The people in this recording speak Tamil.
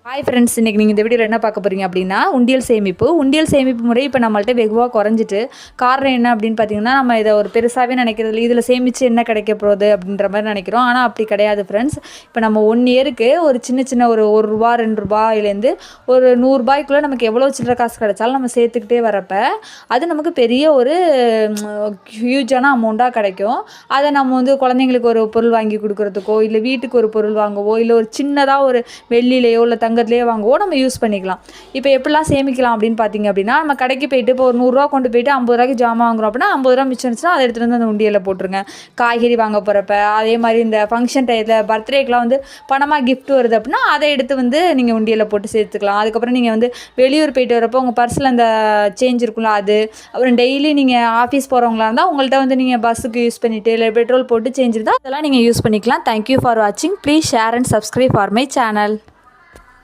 ஹாய் ஃப்ரெண்ட்ஸ், இன்றைக்கி நீங்கள் இந்த வீடியோவில் என்ன பார்க்க போகிறீங்க அப்படின்னா உண்டியல் சேமிப்பு முறை இப்போ நம்மள்ட்ட வெகுவாக குறைஞ்சிட்டு. காரணம் என்ன அப்படின்னு பார்த்தீங்கன்னா, நம்ம இதை ஒரு பெருசாகவே நினைக்கிறது, இதில் சேமித்து என்ன கிடைக்க போகுது அப்படின்ற மாதிரி நினைக்கிறோம். ஆனால் அப்படி கிடையாது ஃப்ரெண்ட்ஸ். இப்போ நம்ம 1 இயருக்கு ஒரு சின்ன ஒரு ரூபா 2 ரூபாயிலேருந்து ஒரு 100 ரூபாய்க்குள்ளே நமக்கு எவ்வளோ சில்லற காசு கிடைச்சாலும் நம்ம சேர்த்துக்கிட்டே வரப்போ அது நமக்கு பெரிய ஒரு ஹியூஜான அமௌண்ட்டாக கிடைக்கும். அதை நம்ம வந்து குழந்தைங்களுக்கு ஒரு பொருள் வாங்கி கொடுக்குறதுக்கோ, இல்லை வீட்டுக்கு ஒரு பொருள் வாங்கவோ, இல்லை ஒரு சின்னதாக ஒரு வெள்ளியிலையோ இல்லை தங்கத்திலேயே வாங்குவோ நம்ம யூஸ் பண்ணிக்கலாம். இப்போ எப்படிலாம் சேமிக்கலாம் அப்படின்னு பார்த்தீங்க அப்படின்னா, நம்ம கடைக்கு போயிட்டு இப்போ ஒரு 100 ரூபா கொண்டு போயிட்டு 50 ரூபாய்க்கு ஜாமான் வாங்குறோம் அப்படின்னா 50 ரூபா மிச்சம் இருந்துச்சுன்னா அதை எடுத்துகிட்டு வந்து அந்த உண்டியலில் போட்டுருங்க. காய்கறி வாங்க போகிறப்ப, அதே மாதிரி இந்த ஃபங்க்ஷன் டயத்தில் பர்த்டேக்கெலாம் வந்து பணமாக கிஃப்ட் வருது அப்படின்னா அதை எடுத்து வந்து நீங்கள் உண்டியலில் போட்டு சேர்த்துக்கலாம். அதுக்கப்புறம் நீங்கள் வந்து வெளியூர் போயிட்டு வரப்போ உங்கள் பர்ஸில் அந்த சேஞ்ச் இருக்குல்ல அது, அப்புறம் டெய்லி நீங்கள் ஆஃபீஸ் போகிறவங்களா இருந்தால் உங்கள்கிட்ட வந்து நீங்கள் பஸ்ஸுக்கு யூஸ் பண்ணிவிட்டு இல்லை பெட்ரோல் போட்டு சேஞ்ச் இருந்தால் அதெல்லாம் நீங்கள் யூஸ் பண்ணிக்கலாம். தேங்க்யூ ஃபார் வாட்சிங். Please share and subscribe for my channel.